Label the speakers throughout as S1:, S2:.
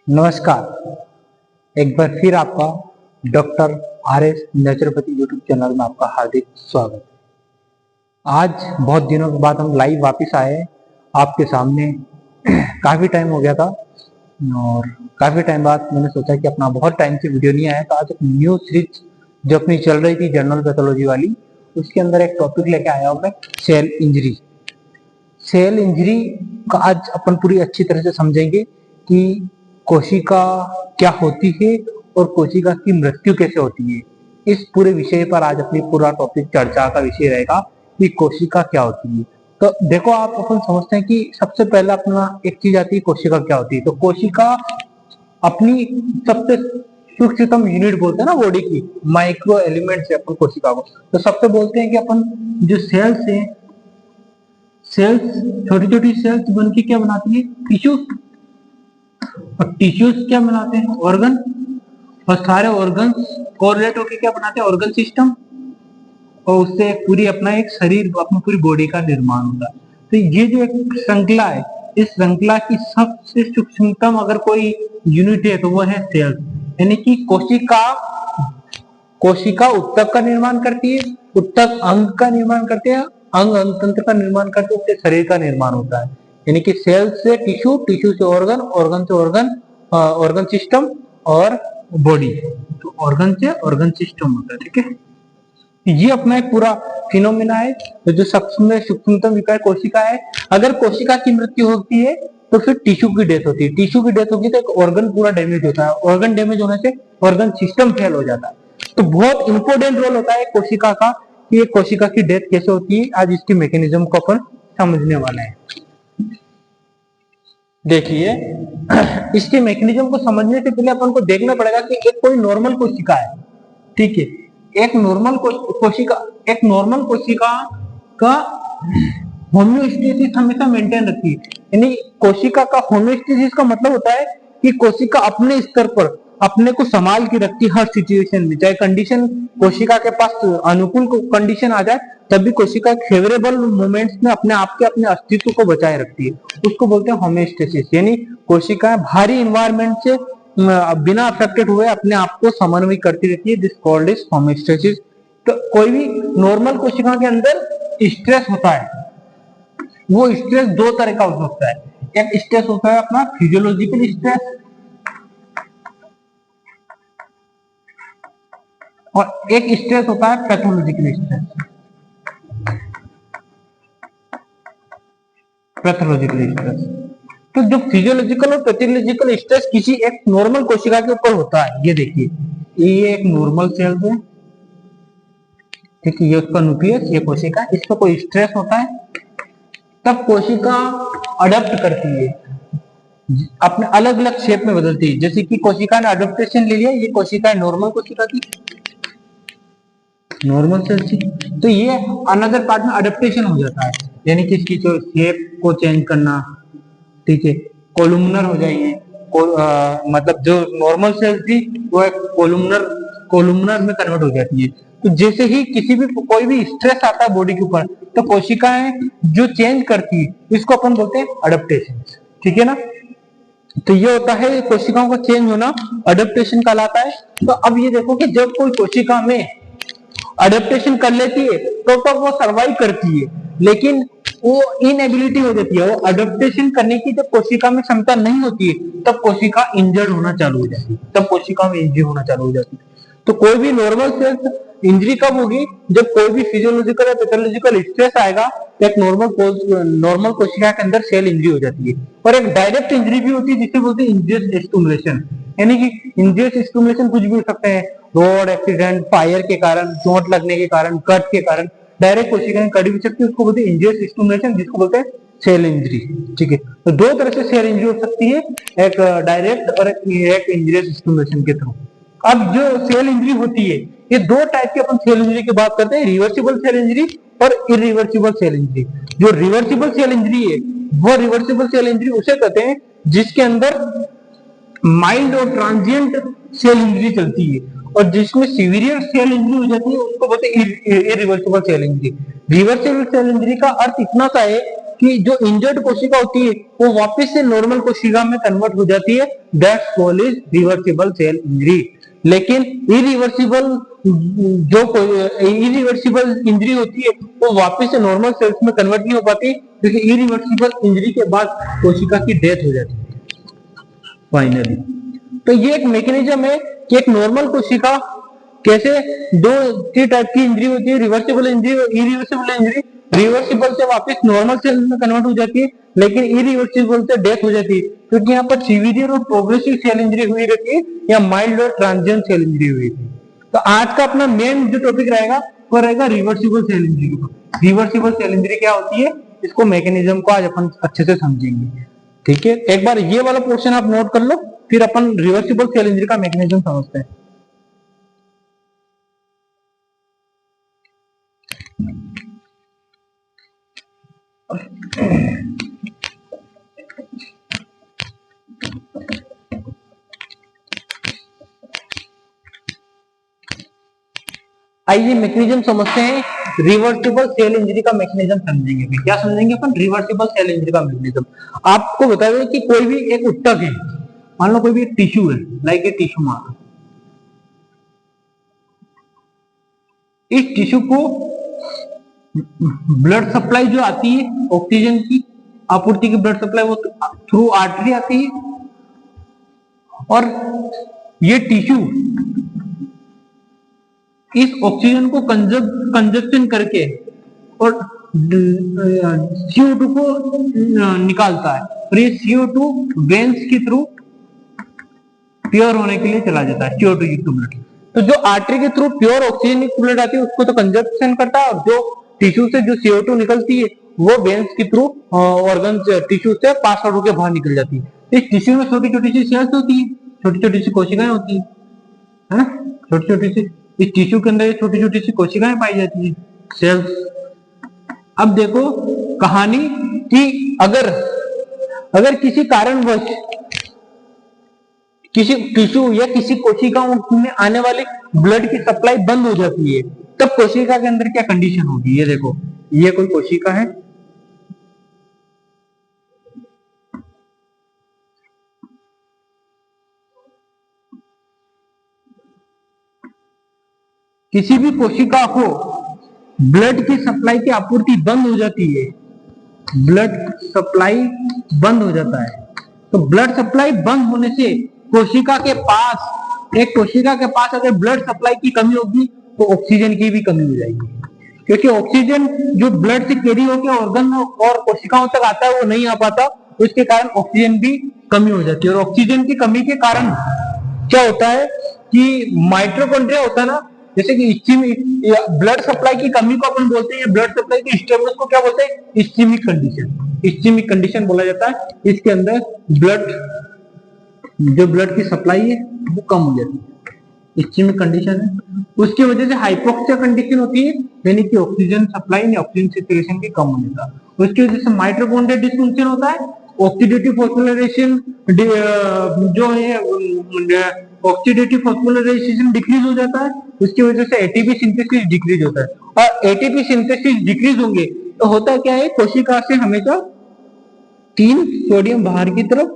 S1: नमस्कार। एक बार फिर आपका doctor R S naturopathy YouTube channel में आपका हार्दिक स्वागत है। आज बहुत दिनों के बाद हम लाइव वापस आए आपके सामने। काफी टाइम हो गया था और काफी टाइम बाद मैंने सोचा कि अपना बहुत टाइम से वीडियो नहीं आया, तो आज एक न्यू सीरीज जो अपनी चल रही थी जनरल पैथोलॉजी वाली, उसके अंदर एक टॉपिक लेके आया हूं मैं, सेल इंजरी। सेल इंजरी का आज अपन पूरी अच्छी तरह से समझेंगे कि कोशिका क्या होती है और कोशिका की मृत्यु कैसे होती है। इस पूरे विषय पर आज अपनी पूरा टॉपिक चर्चा का विषय रहेगा कि कोशिका क्या होती है। तो देखो, आप अपन समझते हैं कि सबसे पहले अपना एक चीज आती है, कोशिका क्या होती है। तो कोशिका अपनी सबसे सूक्ष्मतम यूनिट बोलते हैं ना बॉडी की, माइक्रो एलिमेंट से अपन कोशिका को तो सबसे बोलते हैं कि अपन जो सेल्स है, सेल्स छोटी छोटी सेल्स बनके क्या बनाती है, टिश्यू। और टिश्यूज क्या बनाते हैं, ऑर्गन। और सारे ऑर्गन्स कोरिलेट होकर क्या बनाते हैं, ऑर्गन सिस्टम। और उससे पूरी अपना एक शरीर, अपनी पूरी बॉडी का निर्माण होता है। तो ये जो एक श्रृंखला है, इस श्रृंखला की सबसे सूक्ष्मतम अगर कोई यूनिट है तो वो है सेल। यानी कि कोशिका कोशिका उत्तक का निर्माण करती है, उत्तक अंग का निर्माण करते हैं, अंग अंग तंत्र का निर्माण करते हैं, उससे शरीर का निर्माण होता है। यानी कि सेल से टिश्यू, टिश्यू से ऑर्गन, ऑर्गन से ऑर्गन, ऑर्गन सिस्टम और बॉडी। तो ऑर्गन से ऑर्गन सिस्टम होता है, ठीक है। ये अपना एक पूरा फिनोमिना है। तो जो सबसे सूक्ष्मतम विकार कोशिका है, अगर कोशिका की मृत्यु होती है तो फिर टिश्यू की डेथ होती है। टिश्यू की डेथ होगी तो एक ऑर्गन पूरा डैमेज होता है। ऑर्गन डैमेज होने से ऑर्गन सिस्टम फेल हो जाता है। तो बहुत इंपॉर्टेंट रोल होता है कोशिका का कि ये कोशिका की डेथ कैसे होती है। आज इसकी मैकेनिज्म को अपन समझने वाले हैं। देखिए, इसके मैकेनिज्म को समझने से पहले अपन को देखना पड़ेगा कि एक कोई नॉर्मल कोशिका है, ठीक है। एक नॉर्मल कोशिका का होम्योस्टेसिस हमेशा मेंटेन रखती है। यानी कोशिका का होम्योस्टेसिस का मतलब होता है कि कोशिका अपने स्तर पर अपने को संभाल के रखती है हर सिचुएशन में। चाहे कंडीशन कोशिका के पास अनुकूल कंडीशन आ जाए, तब भी कोशिका फेवरेबल मोमेंट्स में अपने आप के अपने अस्तित्व को बचाए रखती है। उसको बोलते हैं होम्योस्टेसिस। यानी कोशिका भारी इन्वायरमेंट से बिना अफेक्टेड हुए अपने आप को समन्वय करती रहती है। This called is homeostasis. तो कोई भी नॉर्मल कोशिका के अंदर स्ट्रेस होता है, वो स्ट्रेस दो तरह का हो सकता है। एक स्ट्रेस होता है अपना फिजियोलॉजिकल स्ट्रेस, और एक स्ट्रेस होता है पैथोलॉजिकल स्ट्रेस। पैथोलॉजिकल स्ट्रेस, तो जो फिजियोलॉजिकल और पैथोलॉजिकल स्ट्रेस किसी एक नॉर्मल कोशिका के ऊपर होता है, ये देखिए, ये एक नॉर्मल सेल है, ठीक है। ये उसका न्यूक्लियस, ये कोशिका, इस पर कोई स्ट्रेस होता है तब कोशिका अडप्ट करती है, अपने अलग अलग शेप में बदलती है। जैसे कि कोशिका ने अडप्टेशन ले लिया, ये कोशिका है नॉर्मल कोशिका की, नॉर्मल सेल थी, तो ये अनदर पार्ट में अडेप्टेशन हो जाता है। यानी कि इसकी जो शेप को चेंज करना, ठीक है, कोलुमनर हो जाएंगे। मतलब जो नॉर्मल सेल थी वो एक कोलुमनर में कन्वर्ट हो जाती है। तो जैसे ही किसी भी कोई भी स्ट्रेस आता है बॉडी के ऊपर, तो कोशिकाएं जो चेंज करती है, इसको अपन बोलते हैं अडेप्टेशन, ठीक है ना। तो ये होता है कोशिकाओं का चेंज होना, अडेप्टेशन कहलाता है। तो अब ये देखो कि जब कोई कोशिका में अडेप्टेशन कर लेती है तो वो सरवाइव करती है, लेकिन वो इनएबिलिटी हो जाती है। वो अडेप्टेशन करने की जब कोशिका में क्षमता नहीं होती है, तब कोशिका इंजर्ड होना चालू हो जाती है, तब कोशिका में इंजरी होना चालू हो जाती है। तो कोई भी नॉर्मल सेल इंजरी कब होगी, जब कोई भी फिजियोलॉजिकल या पैथोलॉजिकल स्ट्रेस आएगा, तो एक नॉर्मल कोशिका के अंदर सेल इंजरी हो जाती है। और एक डायरेक्ट इंजरी भी होती है जिसे बोलते हैं इंजरियस स्टिमुलेशन। यानी कि इंजरियस स्टिमुलेशन कुछ भी हो सकता है, रोड एक्सीडेंट, फायर के कारण, चोट लगने के कारण, कट के कारण डायरेक्ट कोशिकाएं कट भी सकती है, उसको बोलते हैं इंजरियस स्टिमुलेशन, जिसको बोलते हैं सेल इंजरी, ठीक है। तो दो तरह से सेल इंजरी हो सकती है, एक डायरेक्ट और एक इंजरियस स्टिमुलेशन के थ्रू। अब जो सेल इंजरी होती है, ये दो टाइप की अपन सेल इंजरी की बात करते हैं, रिवर्सिबल सेल इंजरी और इरिवर्सिबल सेल इंजरी। जो रिवर्सिबल सेल इंजरी है, वो रिवर्सिबल सेल इंजरी उसे कहते हैं जिसके अंदर माइल्ड और ट्रांजिएंट सेल इंजरी चलती है, और जिसमें सीवियर सेल इंजरी हो जाती है उसको बोलते हैं irreversible cell injury. Reversible cell injury का अर्थ इतना सा है कि जो इंजर्ड कोशिका होती है वो वापस से नॉर्मल कोशिका में कन्वर्ट हो जाती है, that's called is reversible cell injury. लेकिन इरिवर्सिबल इंजरी होती है वो वापस से नॉर्मल सेल्स में कन्वर्ट नहीं हो पाती, क्योंकि इरिवर्सिबल इंजरी के बाद कोशिका की डेथ हो जाती है फाइनली। तो ये एक मैकेनिज्म है कि एक नॉर्मल कोशिका कैसे दो टाइप की इंजरी होती है, रिवर्सिबल इंजरी और इरिवर्सिबल इंजरी। रिवर्सिबल से वापस नॉर्मल सेल में कन्वर्ट हो जाती है, लेकिन इरिवर्सिबल से डेथ हो जाती है, क्योंकि यहाँ पर सीवियर और प्रोग्रेसिव सेल इंजरी हुई रहती है या माइल्ड और ट्रांजिएंट सेल इंजरी हुई थी। तो आज का अपना मेन जो टॉपिक रहेगा वो रहेगा reversible cell injury. Reversible cell injury क्या होती है, इसको मैकेनिज्म को आज अपन अच्छे से समझेंगे। ठीक है, एक बार ये वाला पोर्शन आप नोट कर लो, फिर अपन रिवर्सिबल सेल इंजरी का मैकेनिज्म समझते हैं। आइए मैकेनिज्म समझते हैं, रिवर्सिबल सेल इंजरी का मैकेनिज्म समझेंगे। क्या समझेंगे अपन? रिवर्सिबल सेल इंजरी का मैकेनिज्म। आपको बता दें कि कोई भी एक ऊतक है, मान लो कोई भी एक टिश्यू है, लाइक ए टिश्यू मान लो, इस टिश्यू को ब्लड सप्लाई जो आती है, ऑक्सीजन की आपूर्ति की ब्लड सप्लाई वो थ्रू आर्टरी आती है, और ये टिश्यू इस ऑक्सीजन को कंजप्शन करके और CO2 को निकालता है, और ये CO2 वेन्स के थ्रू प्योर होने के लिए चला जाता है, CO2 युक्त ब्लड। तो जो आर्टरी के थ्रू प्योर ऑक्सीजन युक्त ब्लड आती है उसको तो कंजप्शन करता है, और जो टिश्यू से जो CO2 निकलती है वो वेन्स के थ्रू ऑर्गन टिश्यू से पास आउट होकर बाहर निकल जाती है। इस टिश्यू में छोटी छोटी सी सेल्स होती है, छोटी छोटी सी कोशिकाएं होती है ना, छोटी छोटी सी। इस टिश्यू के अंदर छोटी छोटी सी कोशिकाएं पाई जाती है, सेल्स। अब देखो कहानी कि अगर किसी कारणवश किसी टिश्यू या किसी कोशिकाओं में आने वाली ब्लड की सप्लाई बंद हो जाती है, तब कोशिका के अंदर क्या कंडीशन होगी? ये देखो, ये कोई कोशिका है, किसी भी कोशिका को ब्लड की सप्लाई की आपूर्ति बंद हो जाती है, ब्लड सप्लाई बंद हो जाता है। तो ब्लड सप्लाई बंद होने से कोशिका के पास अगर ब्लड सप्लाई की कमी होगी तो ऑक्सीजन की भी कमी हो जाएगी, क्योंकि ऑक्सीजन जो ब्लड से कैरी होकर ऑर्गन और कोशिकाओं तक आता है वो नहीं आ पाता, उसके कारण ऑक्सीजन भी कमी हो जाती है। और ऑक्सीजन की कमी के कारण क्या होता है कि माइटोकॉन्ड्रिया होता है ना, जैसे कि ब्लड सप्लाई की कमी को अपन बोलते हैं, ब्लड सप्लाई की डिस्टर्बेंस को क्या बोलते हैं? Ischaemic condition. इस्चेमिक कंडीशन बोला जाता है। इसके अंदर ब्लड की सप्लाई है वो कम हो जाती है, इस्चेमिक कंडीशन है। उसकी वजह से हाइपोक्सिया कंडीशन होती है, यानी कि ऑक्सीजन सप्लाई ऑक्सीजन सैचुरेशन की कम हो जाता है। उसकी वजह से माइटोकॉन्ड्रियल डिसफंक्शन होता है, ऑक्सीडेटिव फॉस्फोराइलेशन जो है ऑक्सीडेटिव फॉस्फोराइलेशन डिक्रीज हो जाता है। उसकी वजह से एटीपी सिंथेसिस डिक्रीज होता है, और एटीपी सिंथेसिस डिक्रीज होंगे तो होता क्या है, कोशिका से हमेशा 3 सोडियम बाहर की तरफ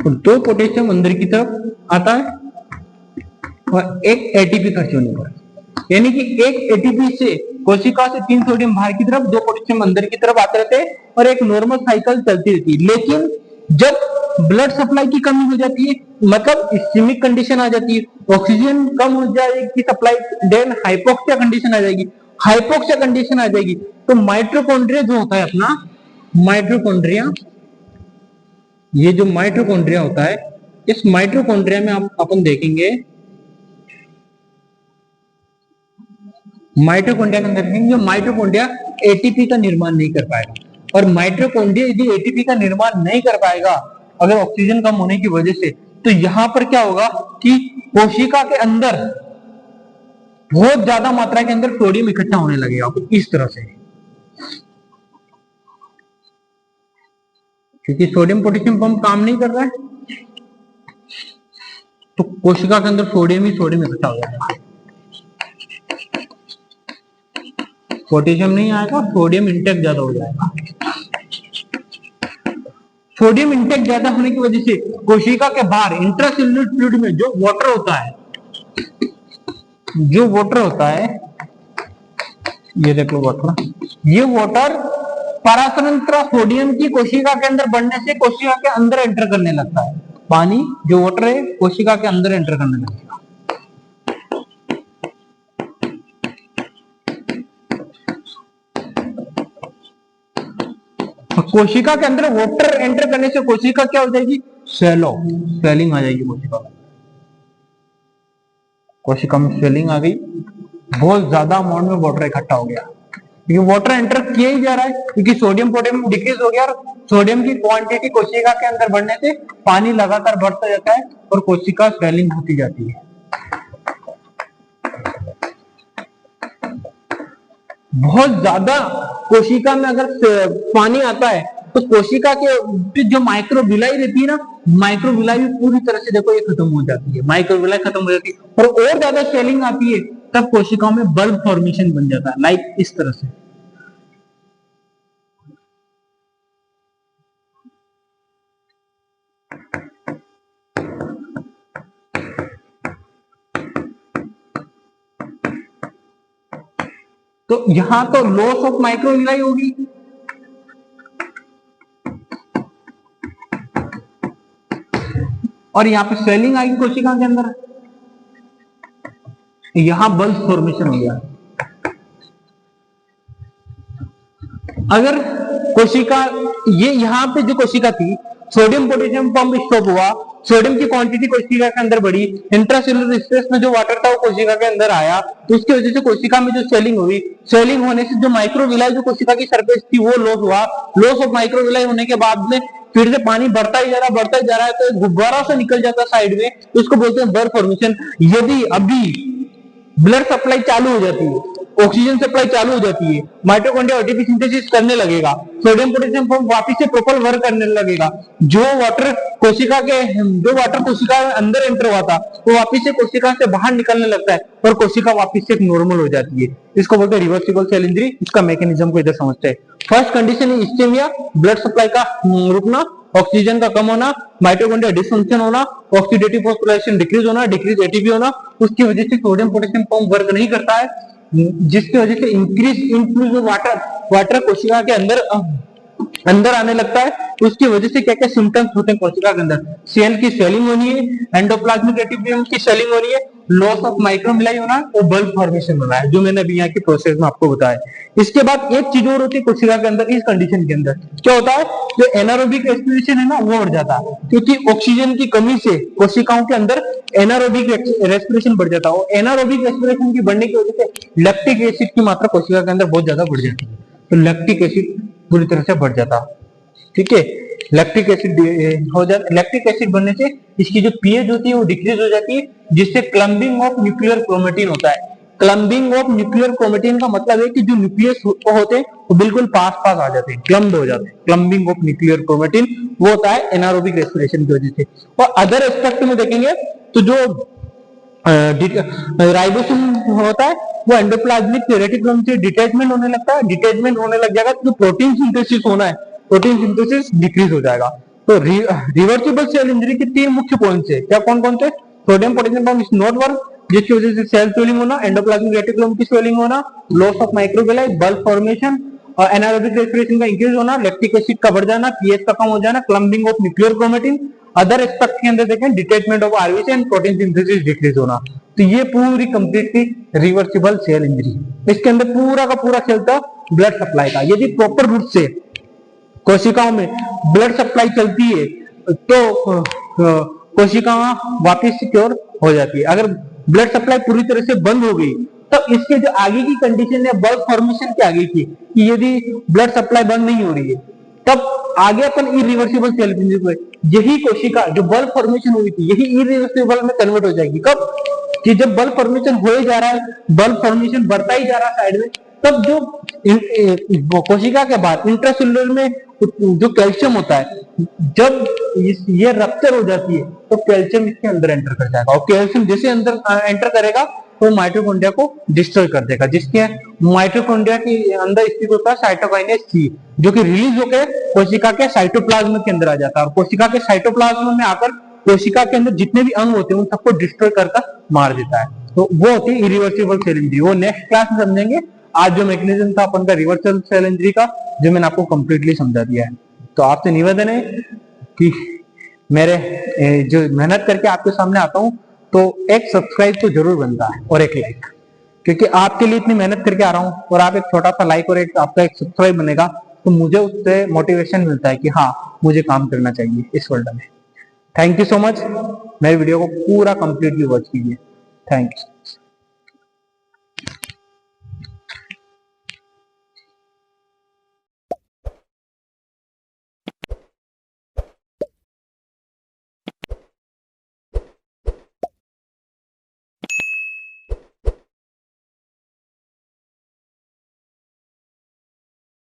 S1: और 2 पोटेशियम अंदर की तरफ आता है, और 1 एटीपी खर्च होने पर, यानी कि 1 एटीपी से कोशिका से 3 सोडियम बाहर की तरफ, 2 पोटेशियम अंदर की तरफ आते रहते हैं, और एक नॉर्मल साइकिल चलती रहती है। लेकिन जब ब्लड सप्लाई की कमी हो जाती है, मतलब इस्चेमिक कंडीशन आ जाती है, ऑक्सीजन कम हो जाएगी सप्लाई, देन हाइपोक्सिया कंडीशन आ जाएगी। हाइपोक्सिया कंडीशन आ जाएगी तो माइटोकॉन्ड्रिया जो होता है अपना, माइटोकॉन्ड्रिया, ये जो माइटोकॉन्ड्रिया होता है, इस माइटोकॉन्ड्रिया में अपन देखेंगे, माइटोकॉन्ड्रिया के अंदर देखेंगे, माइटोकॉन्ड्रिया एटीपी का निर्माण नहीं कर पाएगा, और माइटोकॉन्ड्रिया यदि एटीपी का निर्माण नहीं कर पाएगा अगर ऑक्सीजन कम होने की वजह से, तो यहां पर क्या होगा कि कोशिका के अंदर बहुत ज्यादा मात्रा के अंदर सोडियम इकट्ठा होने लगेगा इस तरह से, क्योंकि सोडियम पोटेशियम पंप काम नहीं कर रहा है, तो कोशिका के अंदर सोडियम ही सोडियम इकट्ठा हो जाएगा। पोटेशियम नहीं आएगा, सोडियम इंटेक ज्यादा हो जाएगा। सोडियम इंटेक ज्यादा होने की वजह से कोशिका के बाहर इंट्रासेल्युलर फ्लूइड में जो वाटर होता है, ये देख लो वाटर, ये वाटर परासरंत्र सोडियम की कोशिका के अंदर बढ़ने से कोशिका के अंदर एंटर करने लगता है। पानी जो वाटर है कोशिका के अंदर एंटर करने लगता है। कोशिका के अंदर वाटर एंटर करने से कोशिका क्या हो जाएगी, स्वेलिंग आ जाएगी। कोशिका में स्वेलिंग आ गई, बहुत ज्यादा अमाउंट में वाटर इकट्ठा हो गया, क्योंकि वाटर एंटर किया ही जा रहा है, क्योंकि सोडियम पोटेशियम डिक्रीज हो गया और सोडियम की क्वांटिटी कोशिका के अंदर बढ़ने से पानी लगातार बढ़ता जाता है और कोशिका स्वेलिंग होती जाती है। बहुत ज्यादा कोशिका में अगर पानी आता है तो कोशिका के जो माइक्रोविलाई रहती है ना, माइक्रोविलाई भी पूरी तरह से देखो ये खत्म हो जाती है, माइक्रोविलाई खत्म हो जाती है और ज्यादा स्वेलिंग आती है, तब कोशिकाओं में बल्ब फॉर्मेशन बन जाता है, लाइक इस तरह से। तो यहां तो लॉस ऑफ माइक्रोविलाई होगी, और यहाँ पे स्वेलिंग आएगी कोशिका के अंदर, यहां बल्ब फॉर्मेशन हो गया। अगर कोशिका ये यहाँ पे जो कोशिका थी, सोडियम पोटेशियम पंप स्टॉप हुआ, सोडियम की क्वांटिटी कोशिका के अंदर बढ़ी, इंट्रासेलुलर स्पेस में जो वाटर था वो कोशिका के अंदर आया, तो उसकी वजह से कोशिका में जो स्वेलिंग हुई, स्वेलिंग होने से जो माइक्रोविलाई जो कोशिका की सरफेस थी वो लॉस हुआ। लॉस ऑफ माइक्रोविलाई होने के बाद में फिर से पानी बढ़ता ही जा रहा है, तो गुब्बारा से निकल जाता है साइड में, तो उसको बोलते हैं बल्ब फॉर्मेशन। यदि अभी ब्लड सप्लाई चालू हो जाती है, ऑक्सीजन सप्लाई चालू हो जाती है, माइटोकॉन्ड्रिया एटीपी सिंथेसिस करने लगेगा, सोडियम पोटेशियम पंप वापस से प्रोपल वर्क करने लगेगा, जो वाटर कोशिका के अंदर एंटर हुआ था वो वापस से कोशिका से बाहर निकलने लगता है और कोशिका वापस से नॉर्मल हो जाती है। इसको बोलते हैं रिवर्सिबल सेल इंजरी। इसका मैकेनिज्म को इधर समझते हैं। फर्स्ट कंडीशन है इस्चेमिया, ब्लड सप्लाई का रुकना, ऑक्सीजन का कम होना, माइटोकॉन्ड्रिया डिसफंक्शन होना, ऑक्सीडेटिव फॉस्फोराइलेशन डिक्रीज होना, डिक्रीज एटीपी होना, उसकी वजह से सोडियम पोटेशियम पंप वर्क नहीं करता है, जिसकी वजह से इंक्रीज इनफ्लूज वाटर कोशिका के अंदर आने लगता है। उसकी वजह से क्या क्या सिम्टम्स होते हैं कोशिका के अंदर, सेल की स्वेलिंग होनी है, एंडोप्लाज्मिक रेटिकुलम की स्वेलिंग होनी है, लॉस ऑफ माइक्रोविलाई होना और बल्ब फॉर्मेशन होना है, जो मैंने अभी यहाँ की प्रोसेस में आपको बताया। इसके बाद एक चीज और होती है कोशिका के अंदर, इस कंडीशन के अंदर क्या होता है, जो एनारोबिक रेस्पिरेशन है ना वो बढ़ जाता है, क्योंकि ऑक्सीजन की कमी से कोशिकाओं के अंदर एनारोबिक रेस्पिरेशन बढ़ जाता है, और एनारोबिक रेस्पिरेशन की बढ़ने की वजह से लैक्टिक एसिड की मात्रा कोशिका के अंदर बहुत ज्यादा बढ़ जाती है, तो लैक्टिक एसिड पूरी तरह से बढ़ जाता है। ठीक है, लैक्टिक एसिड हो जाता, लैक्टिक एसिड बनने से इसकी जो पीएच होती है वो डिक्रीज हो जाती है, जिससे क्लम्बिंग ऑफ न्यूक्लियर क्रोमेटिन होता है। क्लम्बिंग ऑफ न्यूक्लियर क्रोमेटिन का मतलब है कि जो न्यूक्लियस होते हैं वो बिल्कुल पास पास आ जाते हैं, क्लम्ब हो जाते हैं। क्लम्बिंग ऑफ न्यूक्लियर क्रोमेटिन वो होता है एनारोबिक रेस्पिरेशन की वजह से। और अदर एस्पेक्ट में देखेंगे तो जो राइबोसोम होता है वो एंडोप्लाज्मिक रेटिकुलम से डिटैचमेंट होने लगता है, डिटैचमेंट होने लग जाएगा तो प्रोटीन सिंथेसिस होना है, प्रोटीन सिंथेसिस डिक्रीज हो जाएगा। तो रिवर्सिबल सेल इंजरी के तीन मुख्य पॉइंट्स है, क्या कौन कौन से, sodium potassium pump is not work, जिसकी वजह से सेल स्वेलिंग होना, एंडोप्लाज्मिक रेटिकुलम की स्वेलिंग होना, loss of microvilli, bulb formation और एनारोबिक रेस्पिरेशन का इंक्रीज होना, लैक्टिक एसिड का बढ़ जाना, पीएच का कम हो जाना, clumping of nuclear chromatin. Other aspect के अंदर देखें detachment of RBC and protein synthesis decrease होना। तो ये पूरी कंप्लीटली रिवर्सिबल सेल इंजरी। इसके अंदर पूरा का पूरा खेलता ब्लड सप्लाई का। यदि प्रॉपर रूप से कोशिकाओं में ब्लड सप्लाई चलती है तो कोशिका वापस सिक्योर हो जाती है। अगर ब्लड सप्लाई पूरी तरह से बंद हो गई तब इसके जो आगे की कंडीशन है बल्ब फॉर्मेशन की आगे की, कि यदि ब्लड सप्लाई बंद नहीं हो रही है तब आगे अपन इरिवर्सिबल सेल इंजरी को, यही कोशिका जो बल्ब फॉर्मेशन हुई थी यही इरिवर्सिबल में कन्वर्ट हो जाएगी। कब, कि जब बल्ब फॉर्मेशन हो ही जा रहा है, बल्ब फॉर्मेशन बढ़ता ही जा रहा है साइड में, तब जो कोशिका के बाद इंट्रासेलुलर में जो कैल्शियम होता है, जब ये रप्चर हो जाती है तो कैल्शियम इसके अंदर एंटर कर जाएगा, और कैल्शियम जैसे अंदर एंटर करेगा तो माइटोकॉन्ड्रिया को डिस्ट्रॉय कर देगा, जिसके माइटोकॉन्ड्रिया के अंदर स्थित होता है साइटोकाइनेस सी, जो कि रिलीज होकर कोशिका के साइटोप्लाज्म के अंदर आ जाता है और कोशिका के साइटोप्लाज्म में आकर कोशिका के अंदर जितने भी अंग होते हैं उन सबको डिस्ट्रॉय कर मार देता है। तो वो होती है इरिवर्सिबल सेल इंजरी। वो नेक्स्ट क्लास में समझेंगे। आज जो मैकेनिज्म था अपन का रिवर्सिबल सेल इंजरी का, जो मैंने आपको कंप्लीटली समझा दिया है। तो आपसे निवेदन है कि मेरे जो मेहनत करके आपके सामने आता हूं, तो एक सब्सक्राइब तो जरूर बनता है और एक लाइक, क्योंकि आपके लिए इतनी मेहनत करके आ रहा हूं और आप एक छोटा सा लाइक और एक आपका एक सब्सक्राइब बनेगा तो मुझे उससे मोटिवेशन मिलता है कि हाँ, मुझे काम करना चाहिए इस वर्ल्ड में। Thank you so much. मेरे वीडियो को पूरा कंप्लीटली वॉच कीजिए। थैंक्स।